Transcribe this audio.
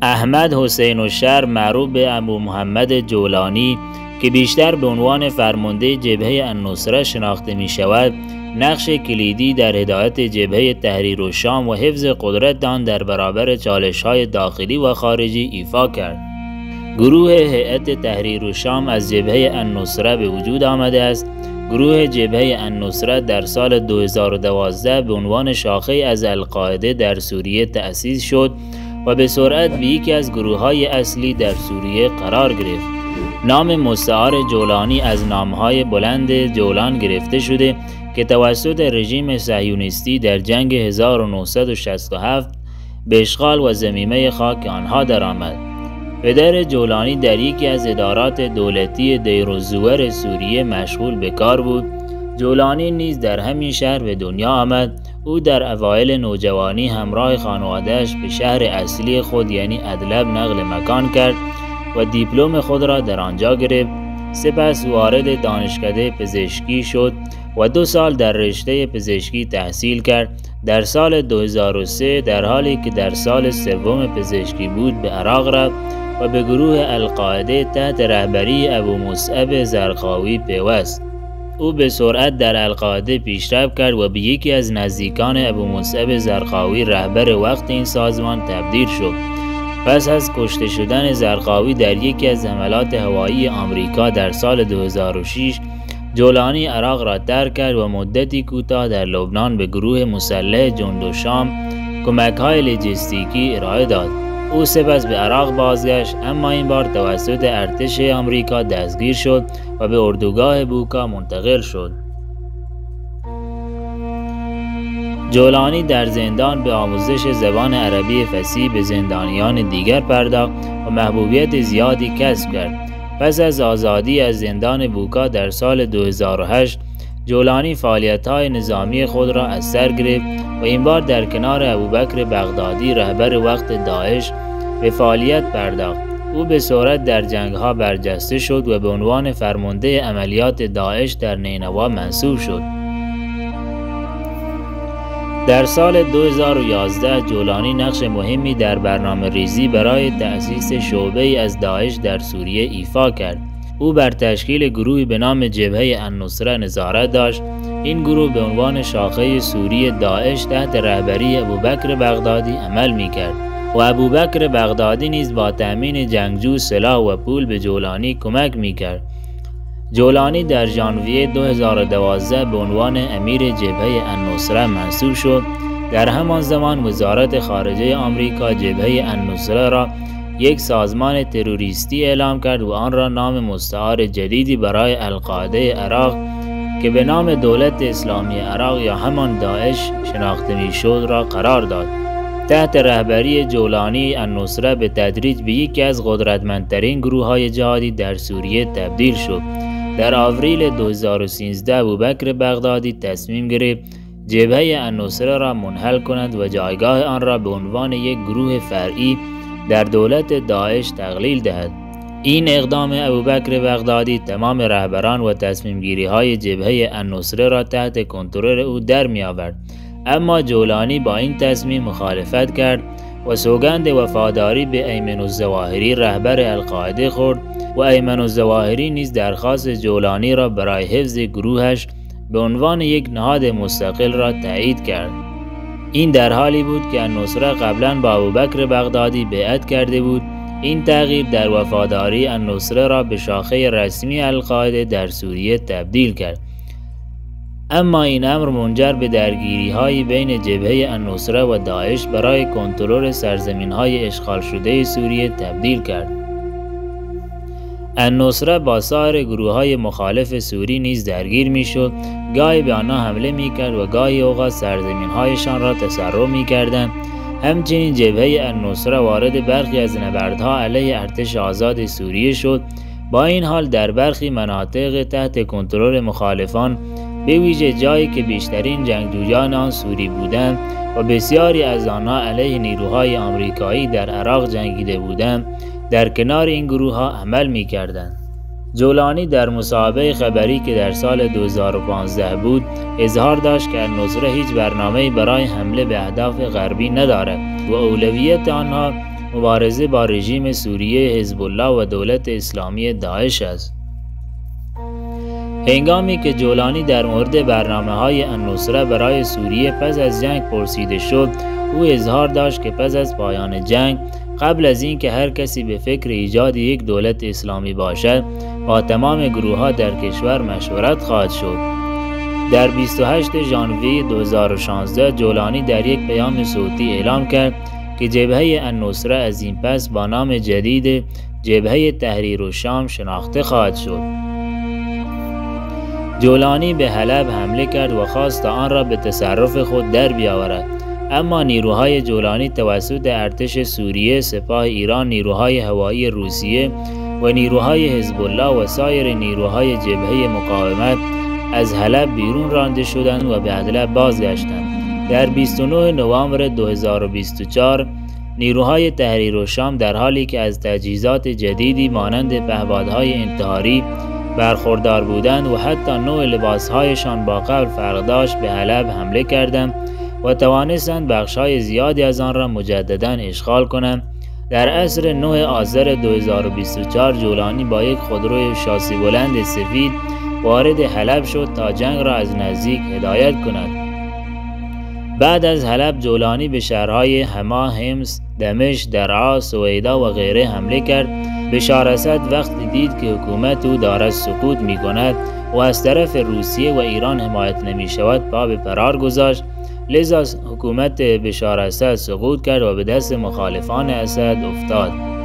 احمد حسین الشر معروف به ابو محمد جولانی که بیشتر به عنوان فرمانده جبهه النصره شناخته می شود، نقش کلیدی در هدایت جبهه تحریرالشام و حفظ قدرت آن در برابر چالش‌های داخلی و خارجی ایفا کرد. گروه هیئت تحریرالشام از جبهه النصره به وجود آمده است. گروه جبهه النصره در سال 2012 به عنوان شاخه از القاعده در سوریه تأسیس شد و به سرعت به یکی از گروه‌های اصلی در سوریه قرار گرفت. نام مستعار جولانی از نامهای بلند جولان گرفته شده که توسط رژیم صهیونیستی در جنگ 1967 به اشغال و ضمیمه خاک آنها درآمد. پدر جولانی در یکی از ادارات دولتی دیرالزور سوریه مشغول به کار بود. جولانی نیز در همین شهر به دنیا آمد. او در اوایل نوجوانی همراه خانواده‌اش به شهر اصلی خود یعنی ادلب نقل مکان کرد و دیپلم خود را در آنجا گرفت. سپس وارد دانشکده پزشکی شد و 2 سال در رشته پزشکی تحصیل کرد. در سال 2003 در حالی که در سال 3 پزشکی بود به عراق رفت و به گروه القاعده تحت رهبری ابو مصعب زرقاوی پیوست. او به سرعت در القاعده پیشرفت کرد و به یکی از نزدیکان ابو مصعب زرقاوی رهبر وقت این سازمان تبدیل شد. پس از کشته شدن زرقاوی در یکی از حملات هوایی آمریکا در سال 2006 جولانی عراق را ترک کرد و مدتی کوتاه در لبنان به گروه مسلح جند شام کمک‌های لوجستیکی ارائه داد. او سپس به عراق بازگشت، اما این بار توسط ارتش آمریکا دستگیر شد و به اردوگاه بوکا منتقل شد. جولانی در زندان به آموزش زبان عربی فصیح به زندانیان دیگر پرداخت و محبوبیت زیادی کسب کرد. پس از آزادی از زندان بوکا در سال 2008 جولانی فعالیت‌های نظامی خود را از سر گرفت و این بار در کنار ابوبکر بغدادی رهبر وقت داعش به فعالیت پرداخت. او به سرعت در جنگ‌ها برجسته شد و به عنوان فرمانده عملیات داعش در نینوا منصوب شد. در سال 2011 جولانی نقش مهمی در برنامه ریزی برای تأسیس شعبه‌ای از داعش در سوریه ایفا کرد. او بر تشکیل گروهی به نام جبهه النصره نظارت داشت. این گروه به عنوان شاخه سوری داعش تحت رهبری ابوبکر بغدادی عمل می‌کرد و ابوبکر بغدادی نیز با تأمین جنگجو، سلاح و پول به جولانی کمک می‌کرد. جولانی در ژانویه 2012 به عنوان امیر جبهه النصره منصوب شد. در همان زمان وزارت خارجه آمریکا جبهه النصره را یک سازمان تروریستی اعلام کرد و آن را نام مستعار جدیدی برای القاعده عراق که به نام دولت اسلامی عراق یا همان داعش شناخته می‌شد را قرار داد. تحت رهبری جولانی النصره به تدریج به یکی از قدرتمندترین گروه‌های جهادی در سوریه تبدیل شد. در آوریل 2013 ابوبکر بغدادی تصمیم گرفت جبهه النصره را منحل کند و جایگاه آن را به عنوان یک گروه فرعی در دولت داعش تقلیل دهد. این اقدام ابوبکر بغدادی تمام رهبران و تصمیم‌گیری‌های جبهه النصره را تحت کنترل او در می‌آورد. اما جولانی با این تصمیم مخالفت کرد و سوگند وفاداری به ایمن الظواهری رهبر القاعده خورد و ایمن الظواهری نیز درخواست جولانی را برای حفظ گروهش به عنوان یک نهاد مستقل را تایید کرد. این در حالی بود که النصره قبلا با ابوبکر بغدادی بیعت کرده بود. این تغییر در وفاداری النصره را به شاخه رسمی القاعده در سوریه تبدیل کرد. اما این امر منجر به درگیری‌های بین جبهه النصره و داعش برای کنترل سرزمین‌های اشغال شده سوریه تبدیل کرد. النصره با سایر گروه‌های مخالف سوری نیز درگیر می‌شد، گاهی به آنها حمله می‌کرد و گاهی اوقات سرزمین‌هایشان را تصرف می‌کردند. همچنین جبهه النصره وارد برخی از نبردها علیه ارتش آزاد سوریه شد. با این حال در برخی مناطق تحت کنترل مخالفان، به ویژه جایی که بیشترین جنگجویان آن سوری بودند و بسیاری از آنها علیه نیروهای آمریکایی در عراق جنگیده بودند، در کنار این گروه‌ها عمل می‌کردند. جولانی در مصاحبه خبری که در سال 2015 بود اظهار داشت که النصره هیچ برنامه‌ای برای حمله به اهداف غربی ندارد و اولویت آنها مبارزه با رژیم سوریه حزب الله و دولت اسلامی داعش است. هنگامی که جولانی در مورد برنامه‌های النصره برای سوریه پس از جنگ پرسیده شد، او اظهار داشت که پس از پایان جنگ، قبل از اینکه هر کسی به فکر ایجاد یک دولت اسلامی باشد، با تمام گروه‌ها در کشور مشورت خواهد شد. در 28 ژانویه 2016 جولانی در یک پیام صوتی اعلام کرد که جبهه النصره از این پس با نام جدید جبهه تحریر الشام شناخته خواهد شد. جولانی به حلب حمله کرد و خواست تا آن را به تصرف خود در بیاورد، اما نیروهای جولانی توسط ارتش سوریه، سپاه ایران، نیروهای هوایی روسیه و نیروهای حزب الله و سایر نیروهای جبهه مقاومت از حلب بیرون رانده شدند و به ادلب بازگشتند. در 29 نوامبر 2024 نیروهای تحریر الشام در حالی که از تجهیزات جدیدی مانند پهپادهای انتحاری برخوردار بودند و حتی نوع لباسهایشان با قبل فرق داشت، به حلب حمله کردند و توانستند بخش‌های زیادی از آن را مجدداً اشغال کنند. در عصر 9 آذر 2024 جولانی با یک خودروی شاسی بلند سفید وارد حلب شد تا جنگ را از نزدیک هدایت کند. بعد از حلب جولانی به شهرهای حما، حمص، دمشق، درعا، سویدا و غیره حمله کرد. بشار اسد وقتی دید که حکومت او دارد سقوط می کند و از طرف روسیه و ایران حمایت نمی شود، پا به فرار گذاشت. لذا حکومت بشار اسد سقوط کرد و به دست مخالفان اسد افتاد.